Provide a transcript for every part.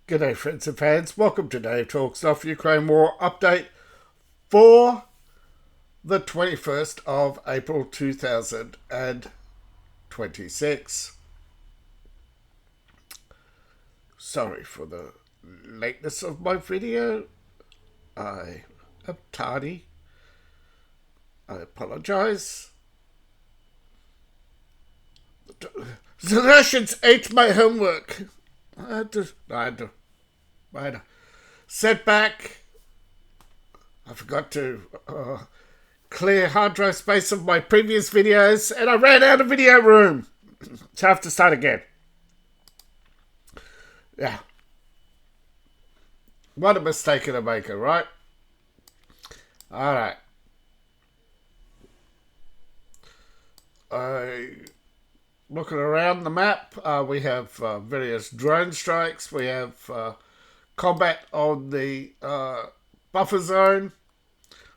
G'day friends and fans, welcome to Dave Talks Off Ukraine War update for the 21st of April 2026. Sorry for the lateness of my video. I am tardy. I apologize. The Russians ate my homework. I had to setback. I forgot to clear hard drive space of my previous videos, and I ran out of video room. So I have to start again. Yeah. What a mistake to make, right? Alright. Looking around the map, we have various drone strikes. We have combat on the buffer zone.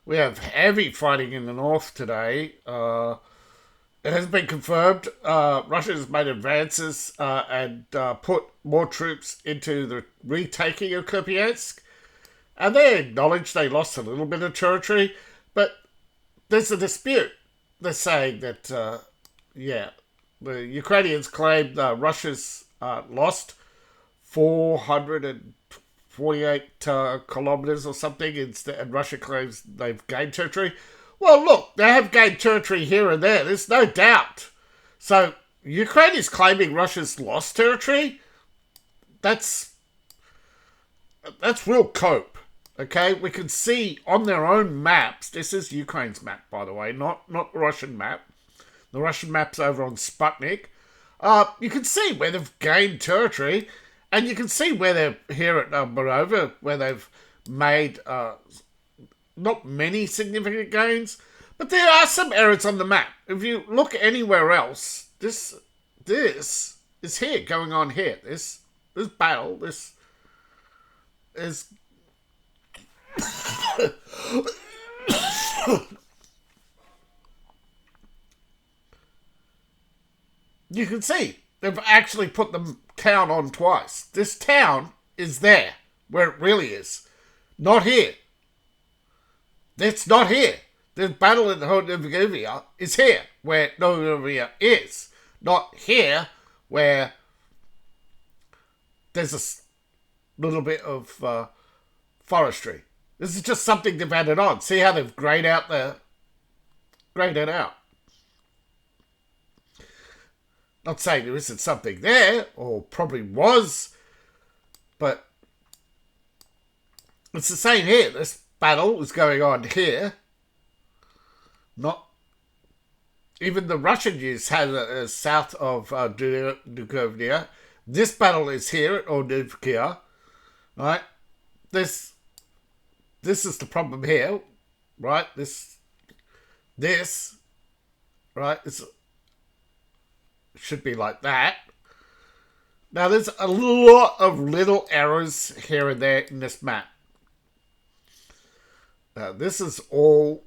We have heavy fighting in the north today. It has been confirmed Russia has made advances and put more troops into the retaking of Kupiansk. And they acknowledge they lost a little bit of territory, but there's a dispute. They're saying that, the Ukrainians claim Russia's lost 448 kilometers or something, and Russia claims they've gained territory. Well, look, they have gained territory here and there. There's no doubt. So Ukraine is claiming Russia's lost territory. That's real cope. Okay, we can see on their own maps. This is Ukraine's map, by the way, not the Russian map. The Russian map's over on Sputnik. You can see where they've gained territory, and you can see where they're here at Morova, where they've made not many significant gains, but there are some errors on the map. If you look anywhere else, this is here, going on here. This battle, this is... You can see they've actually put the town on twice. This town is there where it really is, not here. It's not here. The battle in Novovia is here where Novovia is, not here where there's a little bit of forestry. This is just something they've added on. See how they've grayed it out. Not saying there isn't something there, or probably was, but it's the same here. This battle is going on here. Not even the Russian news had it south of Dukovnia. This battle is here at Ordivkia, right? This is the problem here, right? This, right? This should be like that. Now, there's a lot of little errors here and there in this map. This is all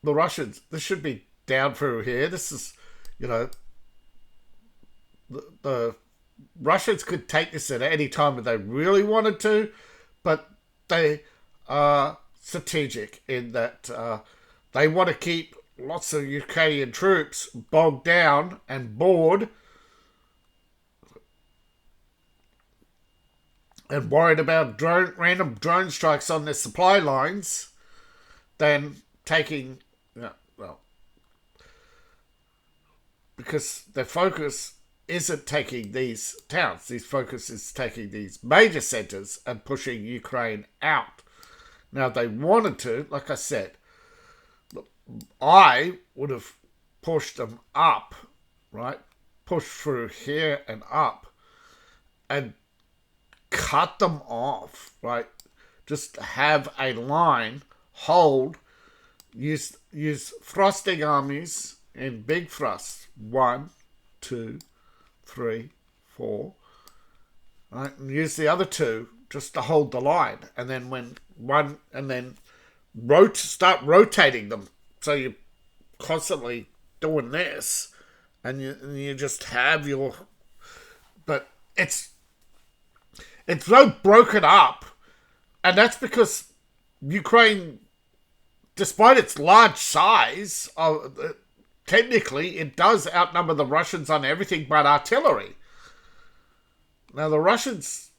the Russians. This should be down through here. This is, the Russians could take this at any time if they really wanted to, but they are strategic in that they want to keep lots of Ukrainian troops bogged down and bored and worried about random drone strikes on their supply lines than taking, because their focus isn't taking these towns. Their focus is taking these major centers and pushing Ukraine out. Now, if they wanted to, like I said, I would have pushed them up, right? Pushed through here and up and cut them off, right? Just have a line, hold, use thrusting armies in big thrusts. 1, 2, 3, 4. Right? And use the other two just to hold the line. And then start rotating them. So you're constantly doing this, and you just have your... But it's It's so broken up, and that's because Ukraine, despite its large size, technically it does outnumber the Russians on everything but artillery. Now the Russians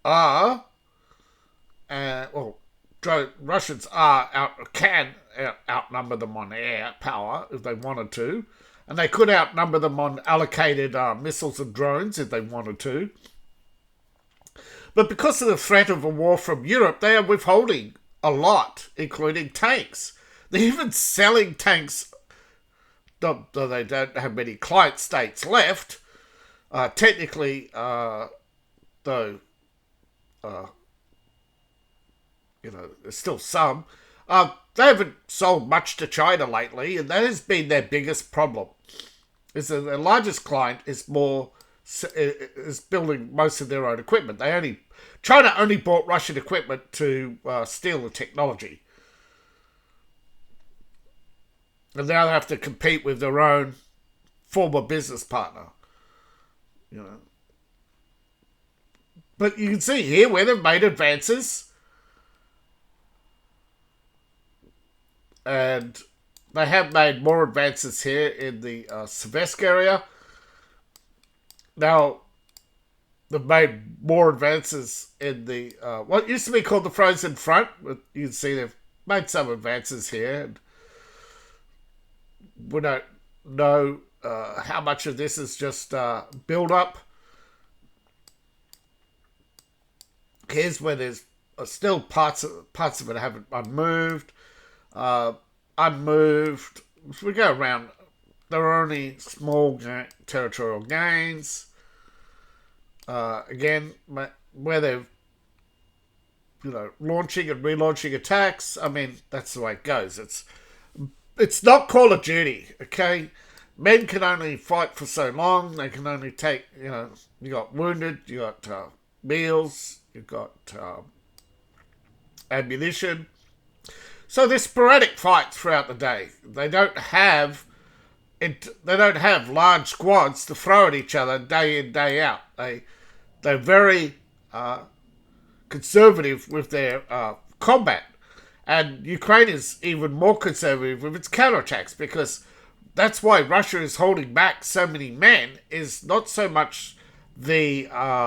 are, Russians can outnumber them on air power if they wanted to, and they could outnumber them on allocated missiles and drones if they wanted to. But because of the threat of a war from Europe, they are withholding a lot, including tanks. They're even selling tanks, though they don't have many client states left. Technically, though, there's still some. They haven't sold much to China lately, and that has been their biggest problem. Is that their largest client is building most of their own equipment. China only bought Russian equipment to steal the technology, and now they have to compete with their own former business partner. But you can see here where they've made advances, and they have made more advances here in the Seversk area. Now, they've made more advances in the what used to be called the Frozen Front. You can see they've made some advances here. And we don't know how much of this is just build-up. Here's where there's still parts of it haven't unmoved. If we go around, there are only small territorial gains. Again, where they're launching and relaunching attacks. I mean, that's the way it goes. It's not Call of Duty, okay? Men can only fight for so long. They can only take, you got wounded, you got meals, you got ammunition. So there's sporadic fights throughout the day. They don't have large squads to throw at each other day in, day out. They're very conservative with their combat. And Ukraine is even more conservative with its counterattacks, because that's why Russia is holding back so many men, is not so much the I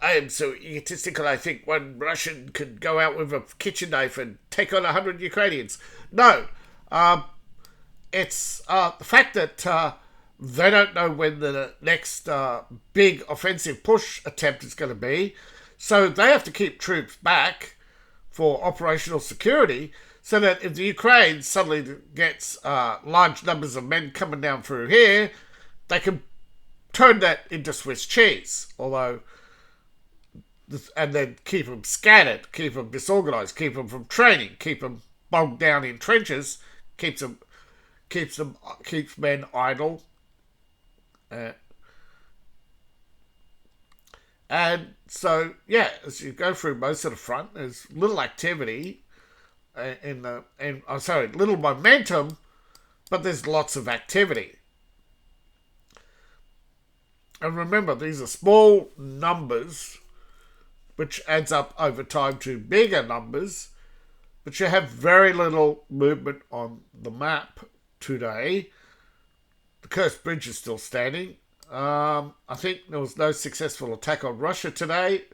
am so egotistical. I think one Russian could go out with a kitchen knife and take on 100 Ukrainians. No, it's the fact that they don't know when the next big offensive push attempt is going to be, so they have to keep troops back for operational security, so that if the Ukraine suddenly gets large numbers of men coming down through here, they can turn that into Swiss cheese. And then keep them scattered, keep them disorganized, keep them from training, keep them bogged down in trenches, keeps men idle. And so, as you go through most of the front, there's little activity little momentum, but there's lots of activity. And remember, these are small numbers, which adds up over time to bigger numbers, but you have very little movement on the map today. The Kursk Bridge is still standing. I think there was no successful attack on Russia today,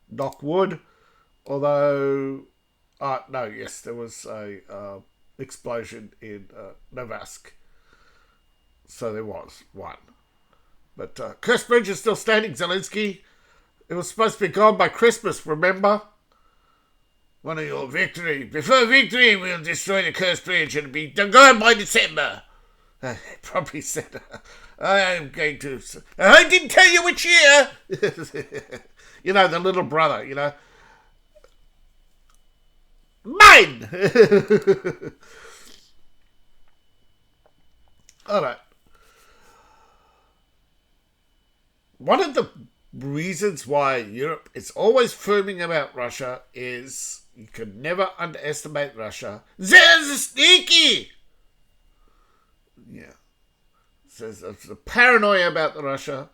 knock wood, although, there was a explosion in Novask, so there was one. But Kursk Bridge is still standing, Zelensky. It was supposed to be gone by Christmas, remember? One of your victory. Before victory, we'll destroy the Kursk Bridge and it'll be gone by December. He probably said, I'm going to... I didn't tell you which year! The little brother, Mine! All right. One of the reasons why Europe is always firming about Russia is you can never underestimate Russia. They're sneaky! Yeah. Says there's a paranoia about the Russia.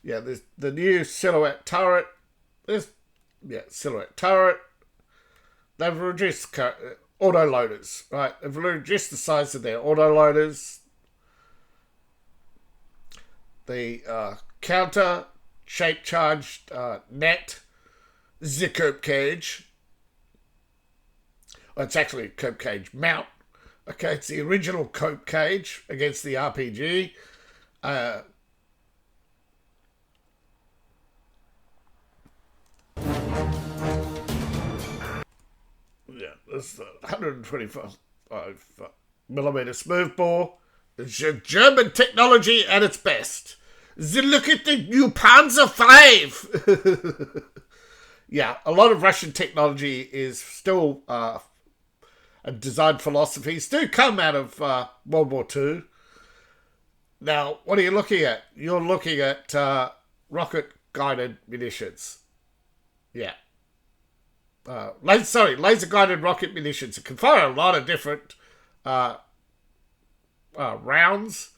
Yeah, there's the new silhouette turret. Silhouette turret. They've reduced autoloaders, right? They've reduced the size of their autoloaders. The counter shape charged net the cope cage. Well, it's actually a cope cage mount. Okay, it's the original cope cage against the RPG. Yeah, this is the 125 millimeter smoothbore. It's German technology at its best. Look at the new Panzer V. Yeah, a lot of Russian technology is still and design philosophies do come out of World War II. Now, what are you looking at? You're looking at rocket-guided munitions. Yeah. Laser-guided rocket munitions. It can fire a lot of different rounds.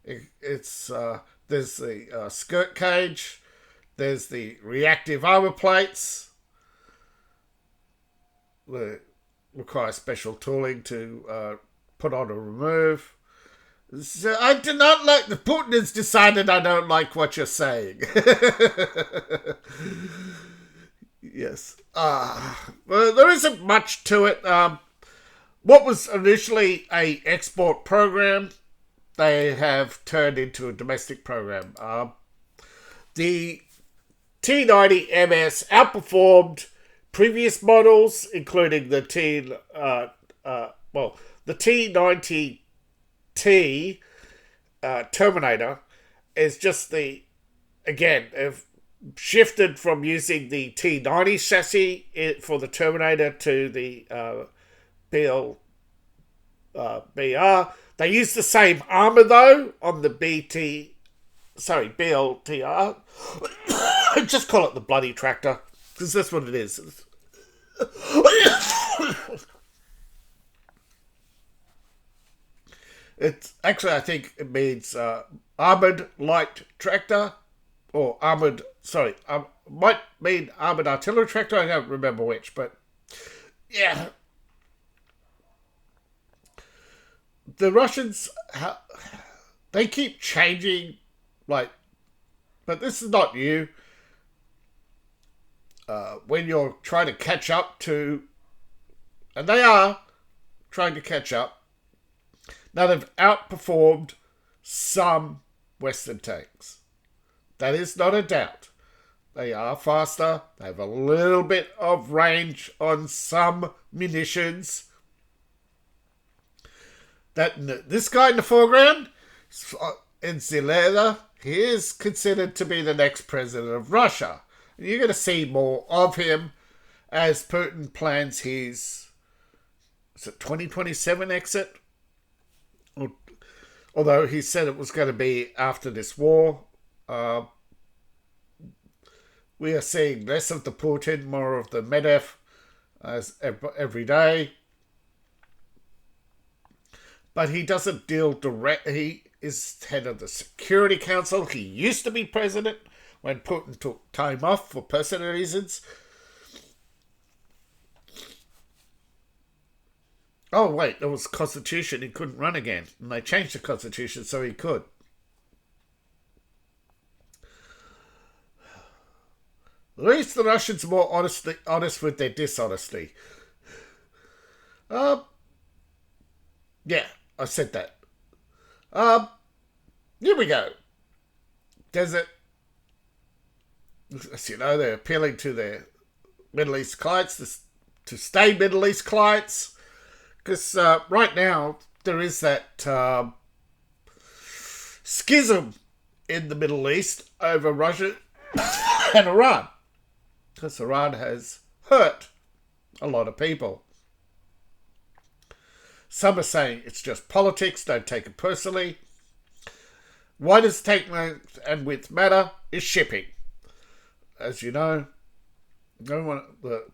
It's there's the skirt cage. There's the reactive armor plates. They require special tooling to put on or remove. So I do not like the Putin has decided I don't like what you're saying. Yes. Well, there isn't much to it. What was initially a export program, they have turned into a domestic program. The T90MS outperformed previous models, including the T90T Terminator. Is just have shifted from using the T90 chassis for the Terminator to the BR. They use the same armor though on the BLTR. Just call it the bloody tractor, because that's what it is. It's actually, I think it means armored light tractor, or might mean armored artillery tractor. I don't remember which, but yeah. The Russians, they keep changing, but this is not new. When you're trying to catch up to, and they are trying to catch up, now they've outperformed some Western tanks. That is not a doubt. They are faster. They have a little bit of range on some munitions. This guy in the foreground, in Zelaya, he is considered to be the next president of Russia. You're going to see more of him as Putin plans his 2027 exit? Although he said it was going to be after this war. We are seeing less of the Putin, more of the Medvedev as every day. But he doesn't deal direct. He is head of the Security Council. He used to be president when Putin took time off for personal reasons. Oh, wait, there was constitution. He couldn't run again. And they changed the constitution so he could. At least the Russians are more honest with their dishonesty. Yeah, I said that. Here we go. Desert. As you know, they're appealing to their Middle East clients to stay Middle East clients. Because right now, there is that schism in the Middle East over Russia and Iran. Because Iran has hurt a lot of people. Some are saying it's just politics, don't take it personally. Why does take length and width matter? Is shipping. As you know,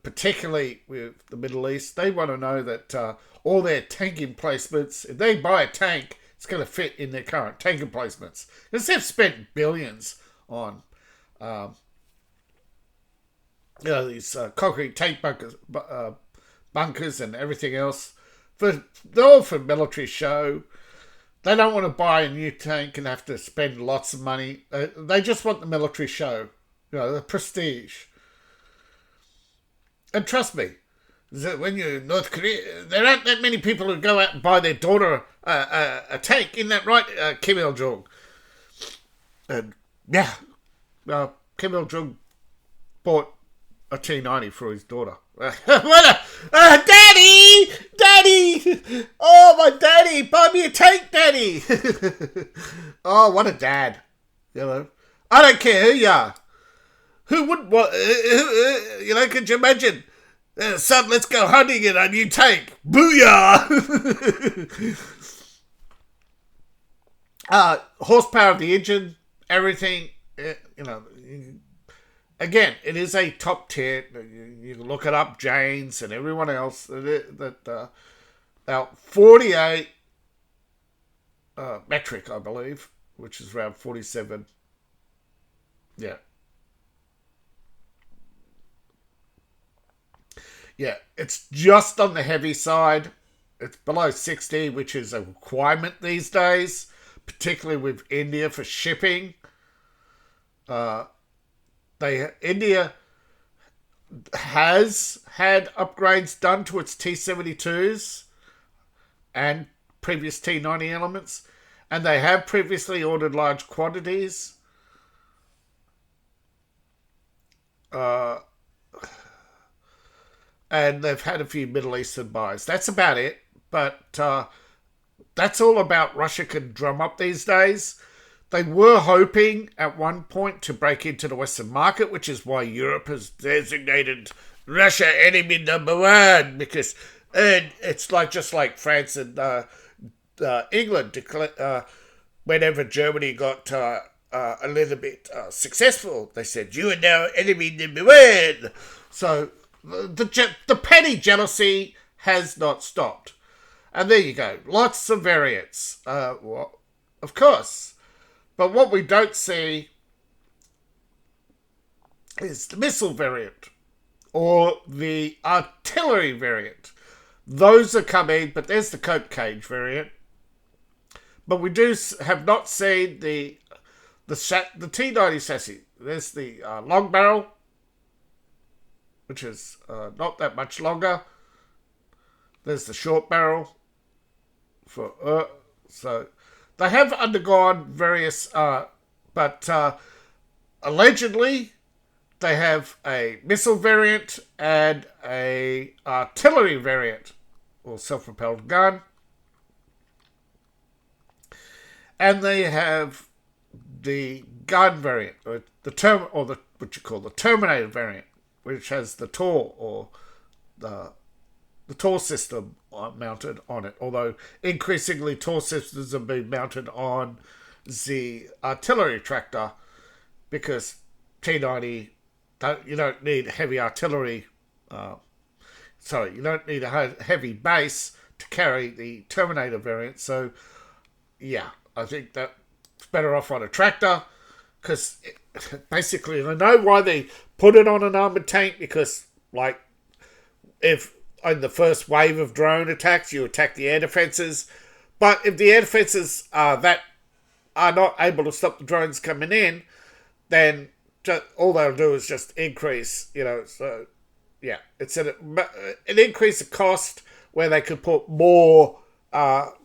particularly with the Middle East, they want to know that all their tank emplacements, if they buy a tank, it's going to fit in their current tank emplacements. Because they've spent billions on these concrete tank bunkers and everything else. They're all for military show. They don't want to buy a new tank and have to spend lots of money. They just want the military show, the prestige. And trust me, when you're in North Korea, there aren't that many people who go out and buy their daughter a tank. Isn't that right, Kim Il-jung? And yeah, Kim Il-jung bought a T-90 for his daughter. What a... Daddy! Oh, my daddy! Buy me a tank, Daddy! Oh, what a dad. I don't care who you are. Who wouldn't want... could you imagine? Son, let's go hunting in a new tank. Booyah! Horsepower of the engine, everything, again, it is a top tier. You can look it up, Janes and everyone else. That 48 metric, I believe, which is around 47. Yeah. Yeah, it's just on the heavy side. It's below 60, which is a requirement these days, particularly with India for shipping. India has had upgrades done to its T-72s and previous T-90 elements, and they have previously ordered large quantities. And they've had a few Middle Eastern buys. That's about it. But that's all about Russia can drum up these days. They were hoping at one point to break into the Western market, which is why Europe has designated Russia enemy number one, because it's just like France and England whenever Germany got a little bit successful, they said, you are now enemy number one. So the petty jealousy has not stopped. And there you go. Lots of variants. Of course. But what we don't see is the missile variant or the artillery variant. Those are coming, but there's the cope cage variant. But we have not seen the T-90 chassis. There's the long barrel, which is not that much longer. There's the short barrel. So they have undergone various, but allegedly they have a missile variant and a artillery variant, or self-propelled gun. And they have the gun variant, or what you call the Terminator variant, which has the TOR or the TOR system mounted on it. Although increasingly TOR systems are being mounted on the artillery tractor, because T-90, you don't need heavy artillery. You don't need a heavy base to carry the Terminator variant. So, yeah, I think that's better off on a tractor, because basically I know why they put it on an armoured tank, because, if in the first wave of drone attacks, you attack the air defences. But if the air defences are not able to stop the drones coming in, then all they'll do is just increase, So, yeah, it's an increase of cost where they could put more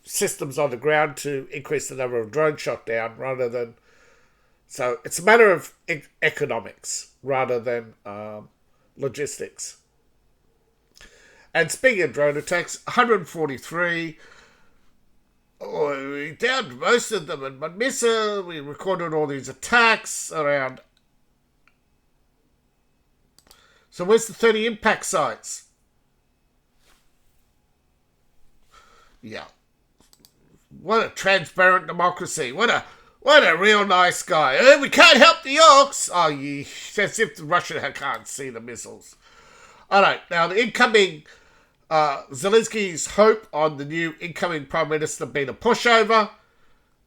systems on the ground to increase the number of drone shot down rather than... So it's a matter of economics rather than logistics. And speaking of drone attacks, 143. We downed most of them in Manisa. We recorded all these attacks around. So where's the 30 impact sites? Yeah. What a transparent democracy. What a real nice guy. We can't help the Orcs. As if Russia can't see the missiles. All right, now the incoming, Zelensky's hope on the new incoming Prime Minister being a pushover.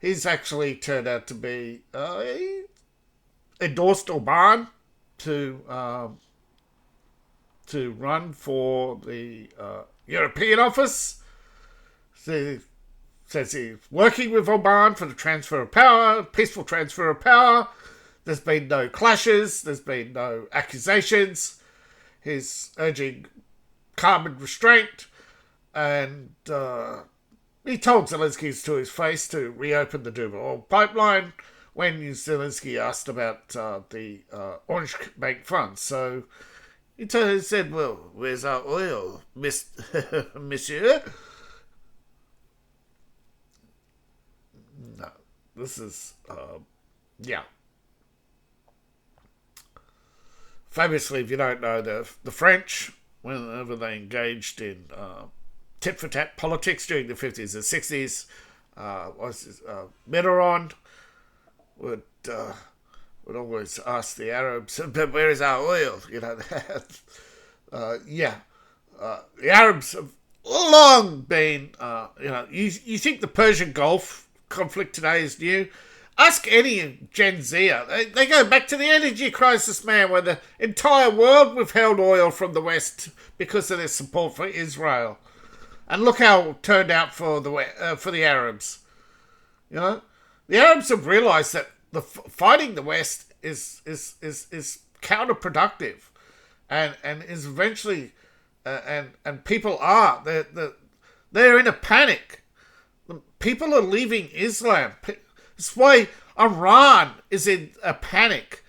He's actually turned out to be he endorsed Orbán to run for the European office. So says he's working with Orbán for the transfer of power, peaceful transfer of power. There's been no clashes. There's been no accusations. He's urging calm and restraint. And he told Zelensky to his face to reopen the Douma oil pipeline when Zelensky asked about the Orange Bank funds. So he said, well, where's our oil, monsieur? No, this is, yeah. Famously, if you don't know, the French, whenever they engaged in tit-for-tat politics during the 50s and 60s, Mitterrand would always ask the Arabs, but where is our oil? You know, the Arabs have long been, you think the Persian Gulf conflict today is new? Ask any Gen Zer. They go back to the energy crisis, man, where the entire world withheld oil from the West because of their support for Israel. And look how it turned out for the Arabs. You know, the Arabs have realised that fighting the West is counterproductive, and is eventually, and people are they're in a panic. People are leaving Islam. That's why Iran is in a panic.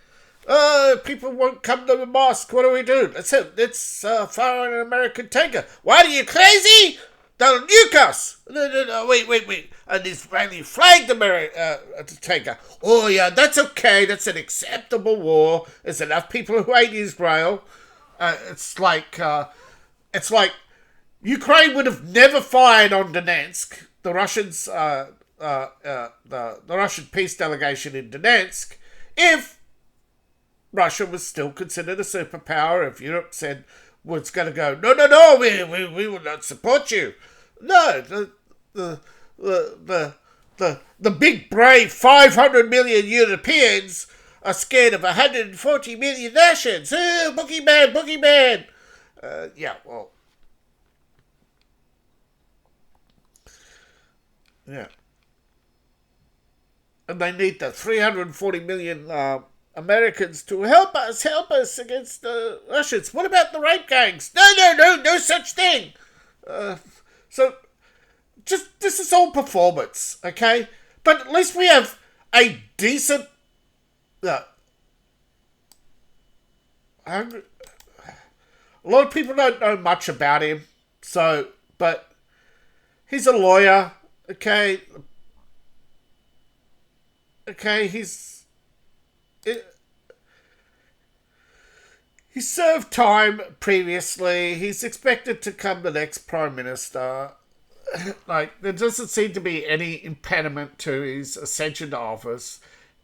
People won't come to the mosque. What do we do? Let's fire an American tanker. What, are you crazy? They'll nuke us. No, wait. An Israeli flagged the tanker. Oh, yeah, that's okay. That's an acceptable war. There's enough people who hate Israel. It's like Ukraine would have never fired on Donetsk. The Russians... the Russian peace delegation in Donetsk, if Russia was still considered a superpower, if Europe said was going to go, no, we will not support you. No, the big brave 500 million Europeans are scared of 140 million nations. Oh, boogeyman. Yeah. And they need the 340 million Americans to help us against the Russians. What about the rape gangs? No such thing. So, just this is all performance, okay? But at least we have a decent. A lot of people don't know much about him, but he's a lawyer, okay. Okay, he served time previously. He's expected to become the next Prime Minister. Like, there doesn't seem to be any impediment to his ascension to office.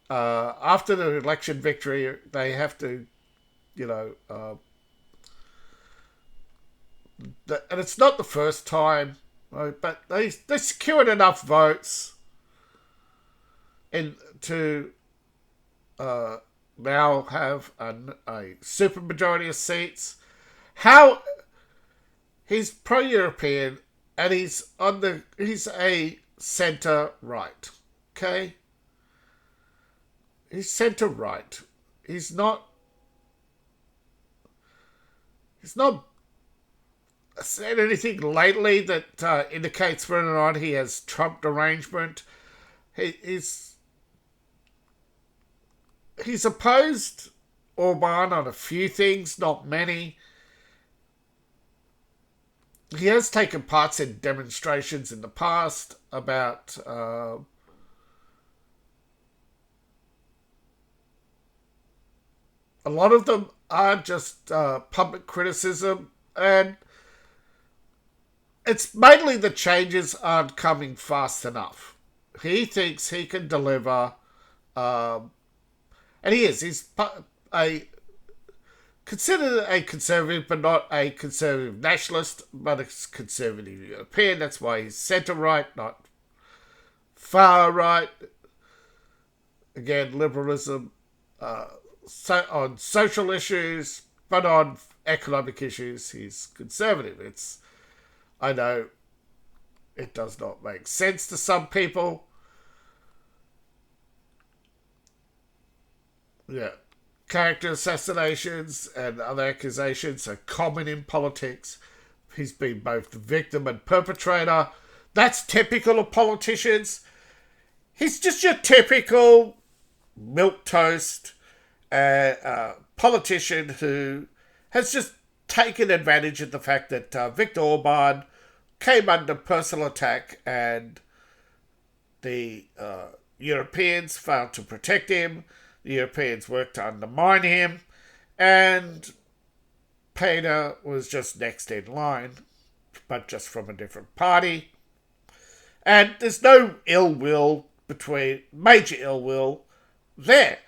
After the election victory, they have to, and it's not the first time, right, but they secured enough votes to now have a super majority of seats. How he's pro-European and he's a centre right. Okay, he's centre right. He's not said anything lately that indicates whether or not he has Trump derangement. He's opposed Orbán on a few things, not many. He has taken parts in demonstrations in the past about a lot of them are just public criticism, and it's mainly the changes aren't coming fast enough. He thinks he can deliver, and he is. He's considered a conservative, but not a conservative nationalist, but a conservative European. That's why he's centre-right, not far right, again, liberalism, on social issues, but on economic issues, he's conservative. I know it does not make sense to some people. Yeah. Character assassinations and other accusations are common in politics. He's been both the victim and perpetrator. That's typical of politicians. He's just your typical milquetoast politician who has just taken advantage of the fact that Viktor Orban came under personal attack and the Europeans failed to protect him. The Europeans worked to undermine him, and Peter was just next in line, but just from a different party. And there's no major ill will there.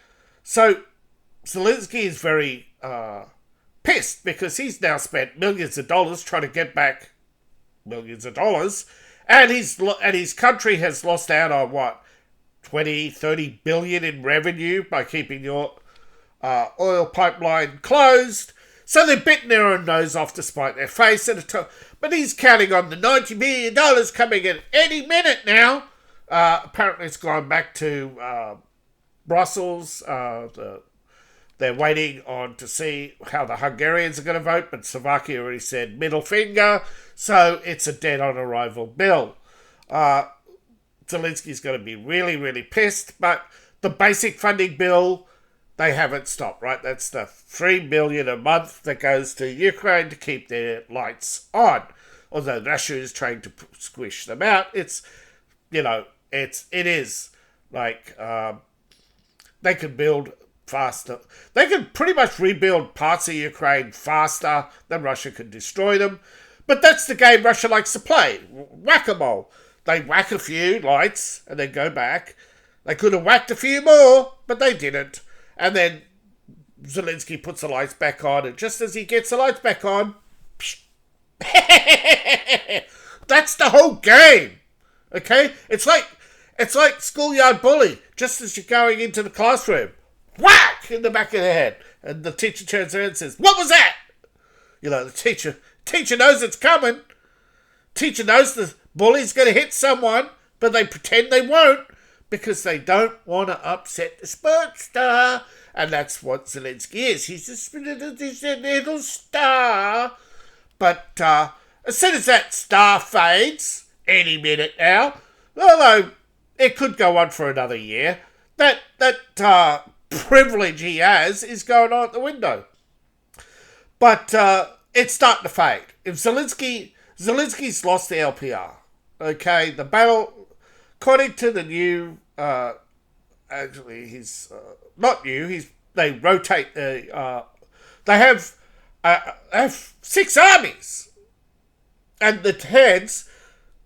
So Zelensky is very pissed because he's now spent millions of dollars trying to get back millions of dollars, and his country has lost out on what, 20-30 billion in revenue by keeping your oil pipeline closed. So they're biting their own nose off to spite their face. But he's counting on the $90 million coming in any minute now. Apparently it's gone back to Brussels. They're waiting on to see how the Hungarians are going to vote, but Slovakia already said middle finger. So it's a dead on arrival bill. Zelensky's going to be really, really pissed, but the basic funding bill, they haven't stopped, right? That's the $3 billion a month that goes to Ukraine to keep their lights on. Although Russia is trying to squish them out, it is like they could build faster. They could pretty much rebuild parts of Ukraine faster than Russia could destroy them. But that's the game Russia likes to play. Whack-a-mole. They whack a few lights and then go back. They could have whacked a few more, but they didn't. And then Zelensky puts the lights back on, and just as he gets the lights back on, that's the whole game. Okay? It's like schoolyard bully. Just as you're going into the classroom, whack in the back of the head. And the teacher turns around and says, "What was that?" The teacher knows it's coming. Teacher knows the bully's going to hit someone, but they pretend they won't because they don't want to upset the sports star. And that's what Zelensky is. He's a little star. But as soon as that star fades, any minute now, although it could go on for another year, that privilege he has is going out the window. But it's starting to fade. If Zelensky's lost the LPR. Okay, the battle, according to the new, actually he's not new. They rotate the. They have 6 armies, and the heads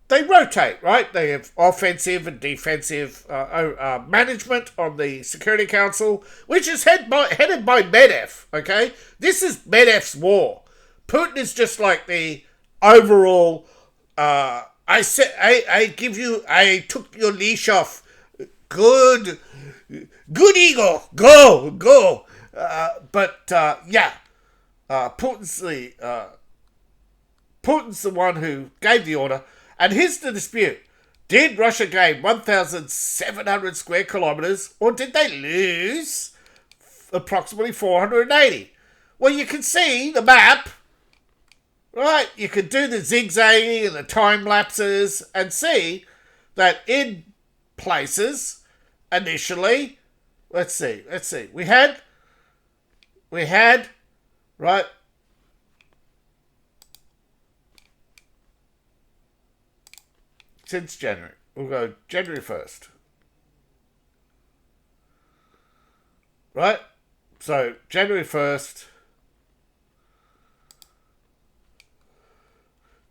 they rotate. Right, they have offensive and defensive management on the Security Council, which is headed by Medvedev. Okay, this is Medvedev's war. Putin is just like the overall. I took your leash off. Good eagle. Go. Putin's the one who gave the order. And here's the dispute. Did Russia gain 1,700 square kilometers, or did they lose approximately 480? Well, you can see the map. Right, you could do the zigzagging and the time lapses and see that in places initially, let's see, we had, right, since January, we'll go January 1st, right, so January 1st,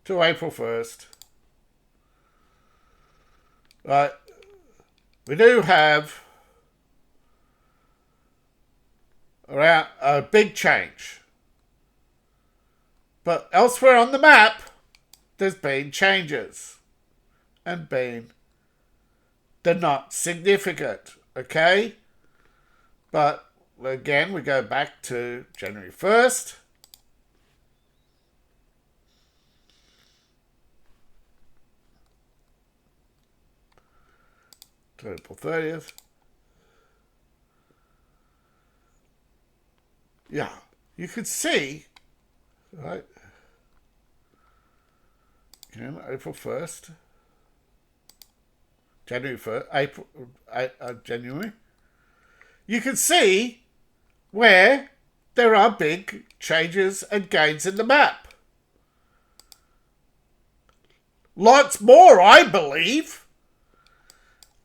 to April 1st. Right. We do have around a big change. But elsewhere on the map, there's been changes and been They're not significant, okay? But again, we go back to January 1st. To April 30th. Yeah, you could see, right? Again, April 1st. January 1st, January. You can see where there are big changes and gains in the map. Lots more, I believe.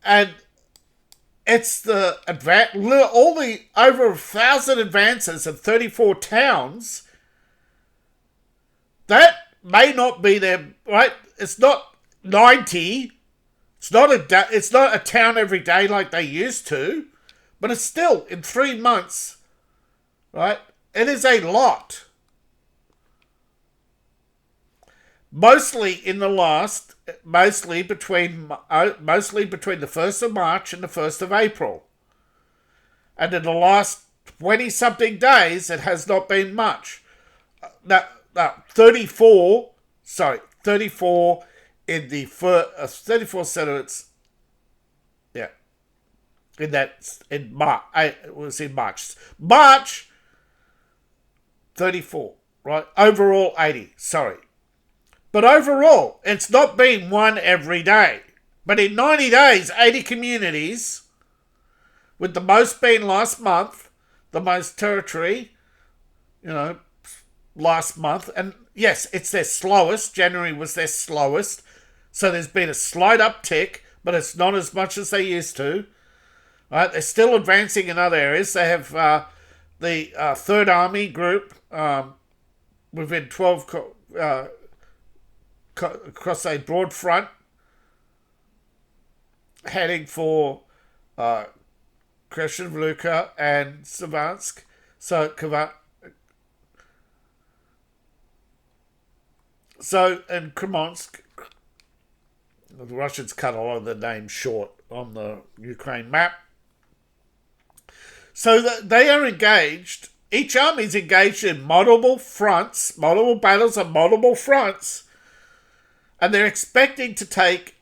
And it's the all the over 1,000 advances of 34 towns. That may not be there, right? It's not 90. It's not a town every day like they used to, but it's still in 3 months, right? It is a lot. Mostly between the 1st of March and the 1st of April. And in the last 20-something days, it has not been much. 34 in the 34 settlements. Yeah. In March. It was in March. March, 34, right? Overall, 80. Sorry. But overall, it's not been one every day. But in 90 days, 80 communities, with the most being last month, the most territory, last month. And yes, it's their slowest. January was their slowest. So there's been a slight uptick, but it's not as much as they used to. Right? They're still advancing in other areas. They have the 3rd Army Group within 12 across a broad front, heading for Krasnoyarsk and Savansk. In Kremensk, the Russians cut a lot of the names short on the Ukraine map. So they are engaged. Each army is engaged in multiple fronts, multiple battles on multiple fronts, and they're expecting to take.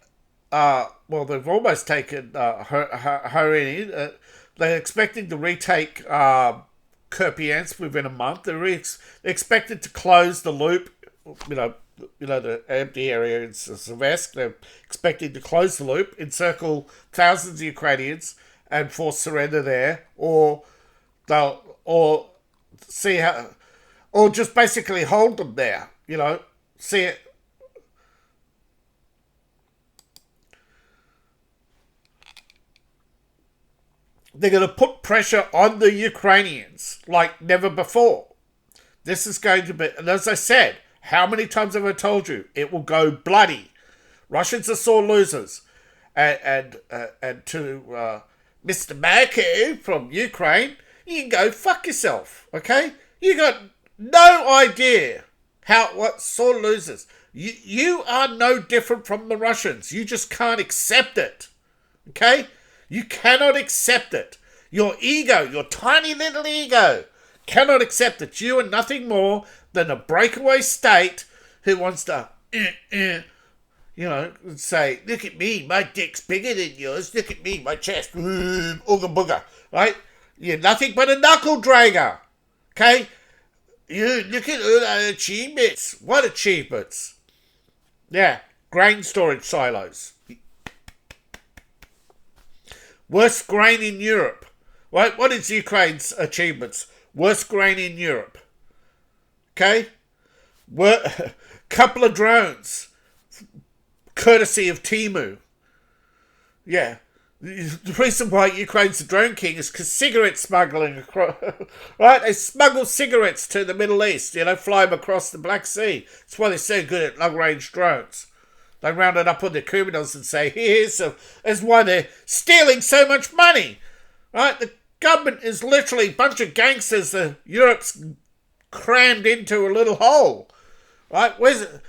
They've almost taken Harini. They're expecting to retake Kupiansk within a month. They're expected to close the loop. The empty area in Seversk. They're expecting to close the loop, encircle thousands of Ukrainians, and force surrender there, or just basically hold them there. See it. They're going to put pressure on the Ukrainians like never before. This is going to be, and as I said, how many times have I told you? It will go bloody. Russians are sore losers. And to Mr. Marko from Ukraine, you can go fuck yourself, okay? You got no idea what sore losers. You are no different from the Russians. You just can't accept it, okay? You cannot accept it. Your ego, your tiny little ego, cannot accept it. You are nothing more than a breakaway state who wants to, say, look at me, my dick's bigger than yours. Look at me, my chest, ooga booga, right? You're nothing but a knuckle dragger, okay? You look at all our achievements. What achievements? Yeah, grain storage silos. Worst grain in Europe. Right? What is Ukraine's achievements? Worst grain in Europe. Okay? Couple of drones. Courtesy of Timu. Yeah. The reason why Ukraine's the drone king is because cigarette smuggling. Right? They smuggle cigarettes to the Middle East. Fly them across the Black Sea. That's why they're so good at long-range drones. They round it up on their criminals and say, that's why they're stealing so much money. Right? The government is literally a bunch of gangsters that Europe's crammed into a little hole. Right? Where's it?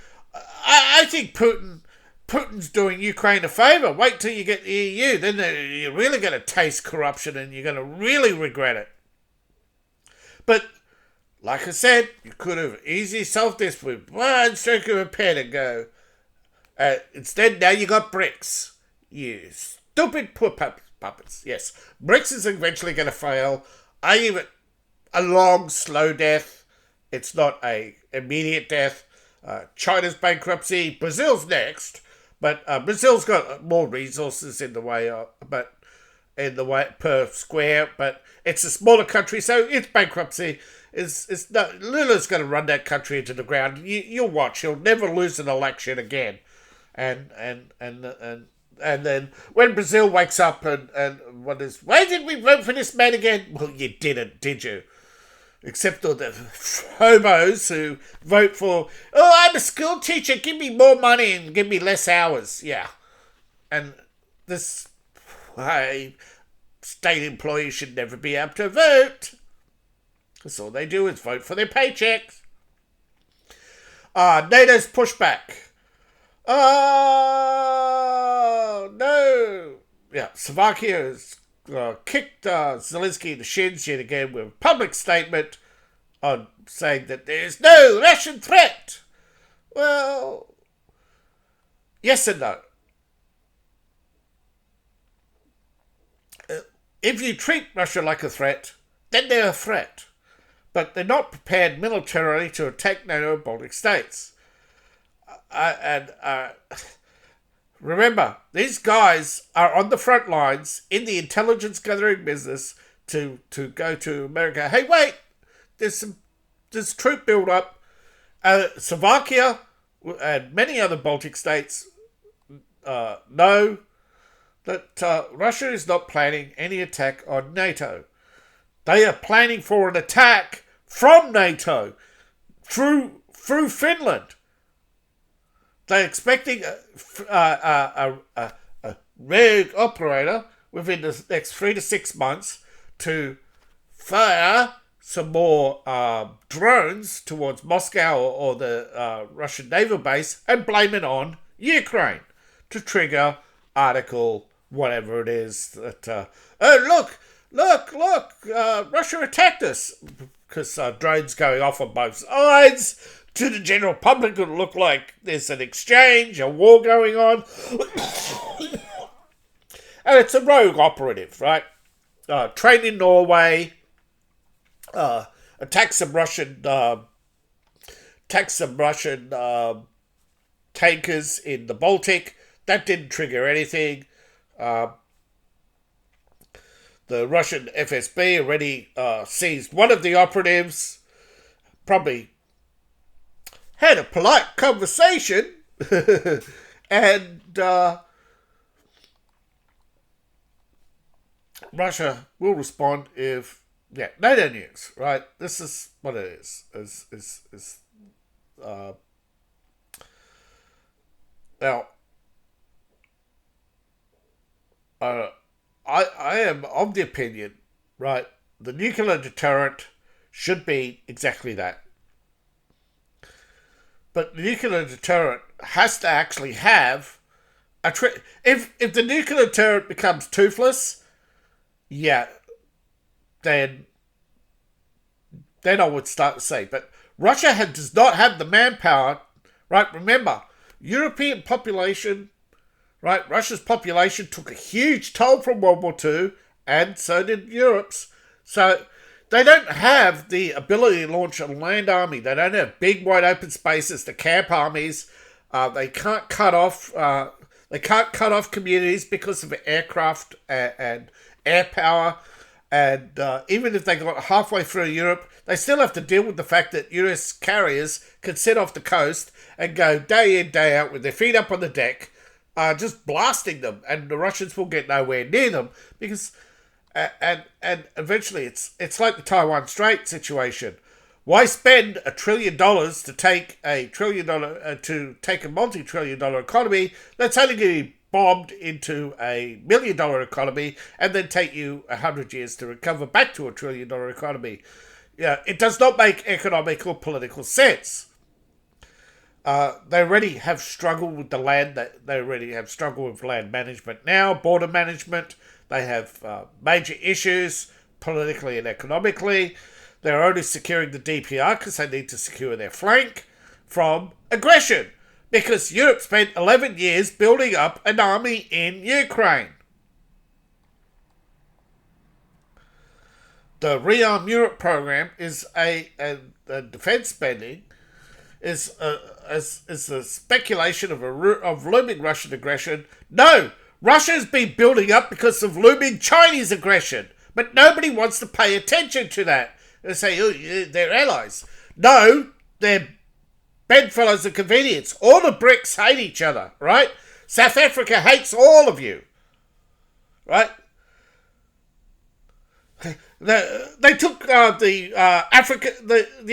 I think Putin Putin's doing Ukraine a favour. Wait till you get the EU. Then you're really going to taste corruption and you're going to really regret it. But, like I said, you could have easily solved this with one stroke of a pen and go. Instead, now you got BRICS. You stupid poor puppets. Yes, BRICS is eventually going to fail. I give it a long, slow death. It's not a immediate death. China's bankruptcy. Brazil's next. But Brazil's got more resources in the way, per square. But it's a smaller country, so its bankruptcy is not. Lula's going to run that country into the ground. You'll watch. He'll never lose an election again. And then when Brazil wakes up and wonders, why did we vote for this man again? Well, you didn't, did you? Except all the hobos who vote for, I'm a school teacher, give me more money and give me less hours. Yeah. And this why state employees should never be able to vote. Because all they do is vote for their paychecks. NATO's pushback. Oh, no. Yeah, Slovakia has kicked Zelensky in the shins yet again with a public statement on saying that there's no Russian threat. Well, yes and no. If you treat Russia like a threat, then they're a threat. But they're not prepared militarily to attack NATO and Baltic states. Remember, these guys are on the front lines in the intelligence gathering business to go to America. Hey, wait, there's troop build up. Slovakia and many other Baltic states know that Russia is not planning any attack on NATO. They are planning for an attack from NATO through Finland. They're expecting a rogue operator within the next 3 to 6 months to fire some more drones towards Moscow or the Russian naval base and blame it on Ukraine to trigger Article whatever it is that, look, Russia attacked us because drones going off on both sides. To the general public, it would look like there's an exchange, a war going on. And it's a rogue operative, right? Trained in Norway, attacked some Russian tankers in the Baltic. That didn't trigger anything. The Russian FSB already seized one of the operatives, probably had a polite conversation, and Russia will respond if, NATO news, right? This is what it is. Now, I am of the opinion, right, the nuclear deterrent should be exactly that. But the nuclear deterrent has to actually have a if the nuclear deterrent becomes toothless, then I would start to say. But Russia does not have the manpower, right? Remember, European population, right? Russia's population took a huge toll from World War II, and so did Europe's. So they don't have the ability to launch a land army. They don't have big, wide open spaces to camp armies. They can't cut off. Communities because of aircraft and air power. And even if they got halfway through Europe, they still have to deal with the fact that US carriers can sit off the coast and go day in, day out with their feet up on the deck, just blasting them, and the Russians will get nowhere near them because. And eventually it's like the Taiwan Strait situation. Why spend $1 trillion to take a multi-trillion-dollar economy that's only going to be bombed into a $1 million economy and then take you 100 years to recover back to $1 trillion economy? Yeah, it does not make economic or political sense. They already have struggled with the land. They already have struggled with land management now, border management. They have major issues politically and economically. They're only securing the DPR because they need to secure their flank from aggression. Because Europe spent 11 years building up an army in Ukraine. The Rearm Europe program is a defence spending is a speculation of looming Russian aggression. No, Russia's been building up because of looming Chinese aggression, but nobody wants to pay attention to that. They say, oh, they're allies. No, they're bedfellows of convenience. All the BRICS hate each other, right? South Africa hates all of you, right? They took the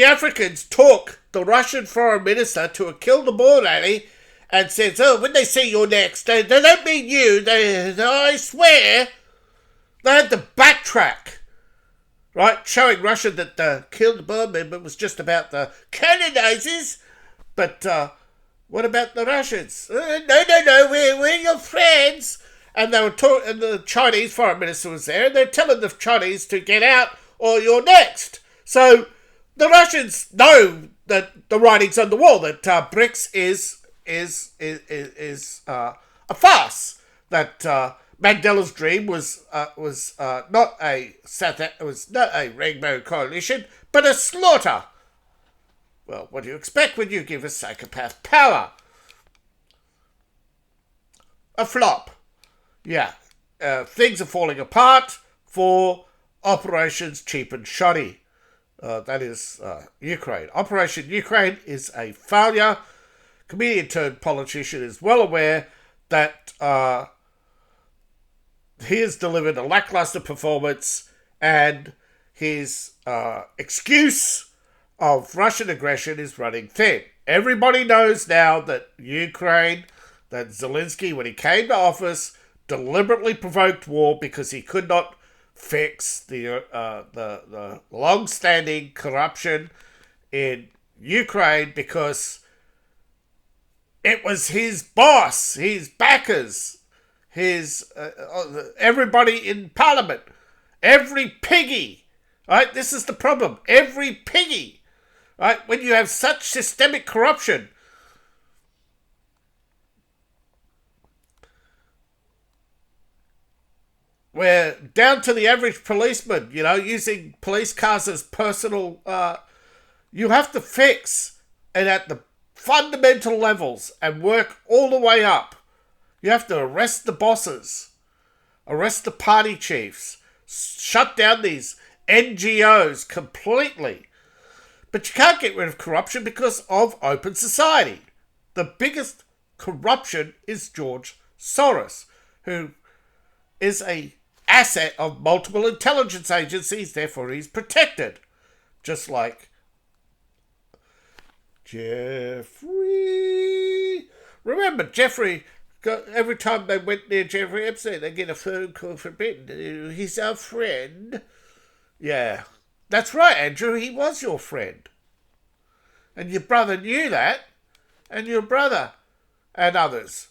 Africans took the Russian foreign minister to a kill-the-board alley and said, oh, when they say you're next, they don't mean you. I swear, they had to backtrack, right? Showing Russia that the kill-the-board movement was just about the colonizers. But what about the Russians? No, we're your friends. And they were and the Chinese foreign minister was there, and they're telling the Chinese to get out or you're next. So the Russians know that the writing's on the wall, that BRICS is a farce. That Mandela's dream was not a rainbow coalition, but a slaughter. Well, what do you expect when you give a psychopath power? A flop. Yeah. Things are falling apart for Operations Cheap and Shoddy. That is Ukraine. Operation Ukraine is a failure. Comedian turned politician is well aware that he has delivered a lackluster performance, and his excuse of Russian aggression is running thin. Everybody knows now that that Zelensky, when he came to office, deliberately provoked war because he could not fix the long-standing corruption in Ukraine, because it was his boss, his backers, his everybody in Parliament, every piggy. Right, this is the problem. Every piggy. Right, when you have such systemic corruption, where down to the average policeman, using police cars as personal, you have to fix it at the fundamental levels and work all the way up. You have to arrest the bosses, arrest the party chiefs, shut down these NGOs completely. But you can't get rid of corruption because of open society. The biggest corruption is George Soros, who is a asset of multiple intelligence agencies, therefore he's protected. Just like Jeffrey. Remember, Jeffrey, every time they went near Jeffrey Epstein, they get a phone call forbidden. He's our friend. Yeah, that's right, Andrew. He was your friend. And your brother knew that. And your brother and others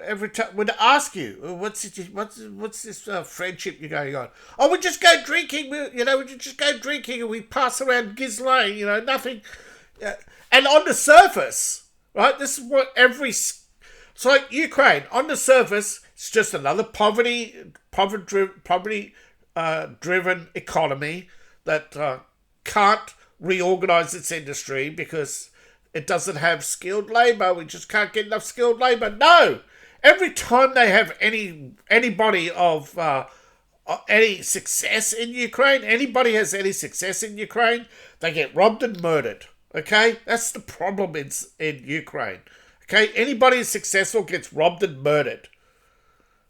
every time would ask you, what's this friendship you're going on? Oh, we just go drinking. We just go drinking and we pass around Ghislaine, nothing. And on the surface, right, this is what it's like Ukraine. On the surface, it's just another poverty-driven economy that can't reorganize its industry because it doesn't have skilled labour. We just can't get enough skilled labour. No! Every time they have anybody of any success in Ukraine, anybody has any success in Ukraine, they get robbed and murdered. Okay? That's the problem in Ukraine. Okay? Anybody who's successful gets robbed and murdered.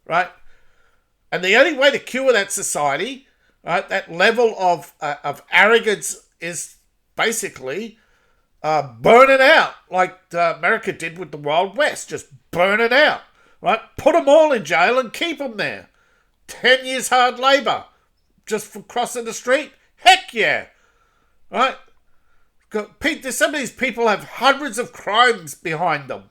Right? And the only way to cure that society, right, that level of arrogance, is basically burn it out, like America did with the Wild West. Just burn it out, right? Put them all in jail and keep them there. 10 years hard labour just for crossing the street? Heck yeah, right? Pete, some of these people have hundreds of crimes behind them.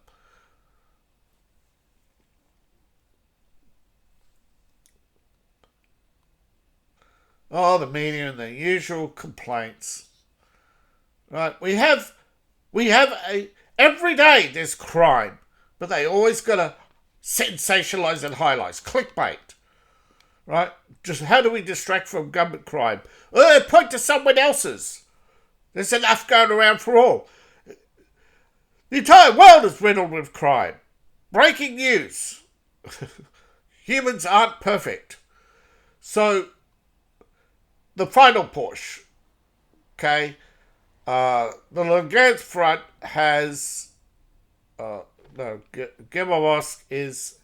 Oh, the media and the usual complaints. Right? Every day there's crime, but they always gotta sensationalize and highlight. Clickbait. Right? Just how do we distract from government crime? Point to someone else's. There's enough going around for all. The entire world is riddled with crime. Breaking news. Humans aren't perfect. So, the final push. Okay? The Lugansk front has... Gemovosk is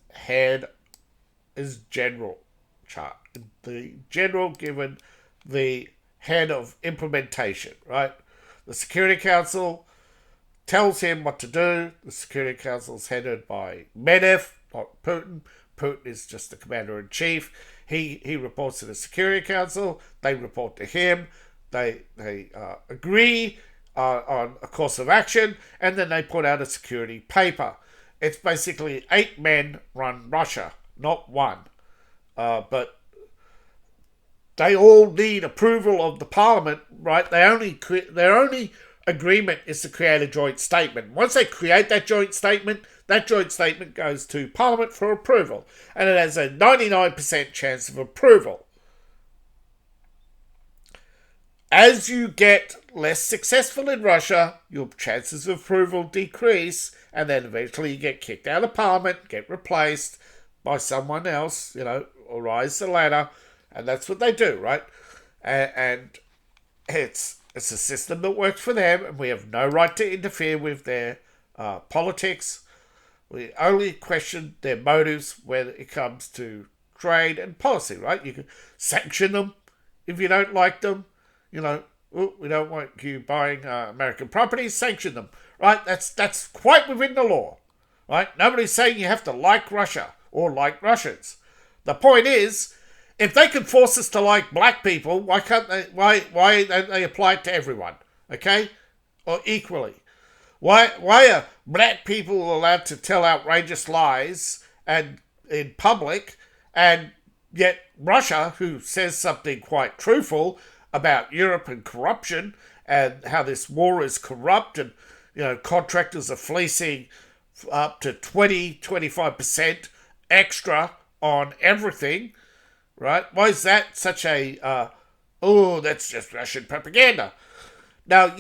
general. The general given the head of implementation, right? The Security Council tells him what to do. The Security Council is headed by Medvedev, not Putin. Putin is just the commander-in-chief. He reports to the Security Council. They report to him. They agree on a course of action, and then they put out a security paper. It's basically 8 men run Russia, not one. But they all need approval of the parliament, right? Their only agreement is to create a joint statement. Once they create that joint statement goes to parliament for approval, and it has a 99% chance of approval. As you get less successful in Russia, your chances of approval decrease, and then eventually you get kicked out of parliament, get replaced by someone else, or rise the ladder, and that's what they do, right? And it's a system that works for them, and we have no right to interfere with their politics. We only question their motives when it comes to trade and policy, right? You can sanction them if you don't like them. We don't want you buying American properties, sanction them, right? That's quite within the law, right? Nobody's saying you have to like Russia or like Russians. The point is, if they can force us to like black people, why can't they? Why don't they apply it to everyone? Okay, or equally? Why are black people allowed to tell outrageous lies and in public, and yet Russia, who says something quite truthful about Europe and corruption and how this war is corrupt, and contractors are fleecing up to 20-25% extra on everything, right? Why is that such a that's just Russian propaganda? Now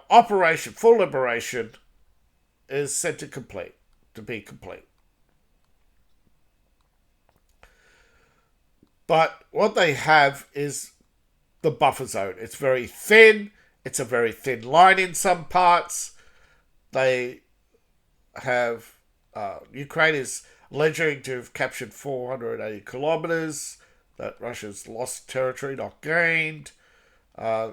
Operation Full Liberation is said to be complete. But what they have is the buffer zone. It's very thin. It's a very thin line in some parts. They have... Ukraine is alleging to have captured 480 kilometers. That Russia's lost territory, not gained.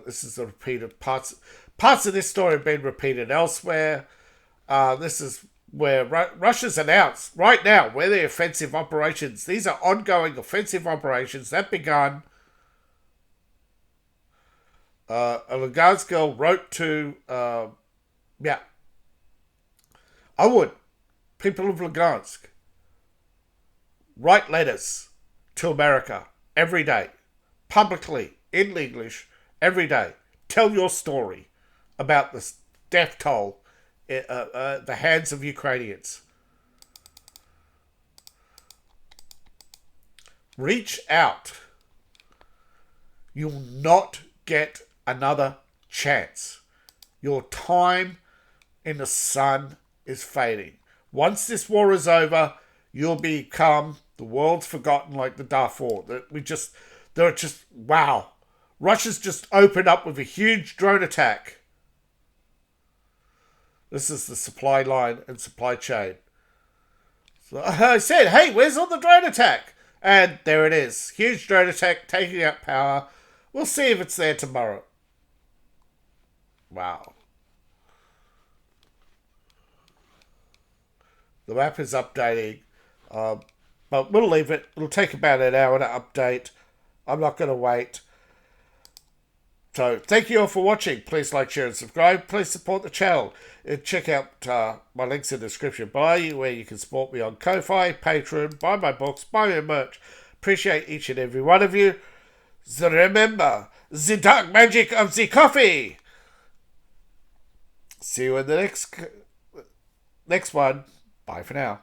This is the repeated parts. Parts of this story have been repeated elsewhere. This is where Russia's announced right now where the offensive operations. These are ongoing offensive operations that begun. A Lugansk girl wrote to, I would, people of Lugansk, write letters to America every day, publicly, in English, every day. Tell your story about the death toll the hands of Ukrainians. Reach out. You'll not get another chance. Your time in the sun is fading. Once this war is over, you'll become the world's forgotten, like the Darfur. Wow. Russia's just opened up with a huge drone attack. This is the supply line and supply chain. So I said, hey, where's all the drone attack? And there it is. Huge drone attack taking out power. We'll see if it's there tomorrow. Wow. The map is updating. But we'll leave it. It'll take about an hour to update. I'm not going to wait. So thank you all for watching. Please like, share, and subscribe. Please support the channel. Check out my links in the description below, where you can support me on Ko-Fi, Patreon, buy my books, buy my merch. Appreciate each and every one of you. So remember, the dark magic of the coffee. See you in the next one. Bye for now.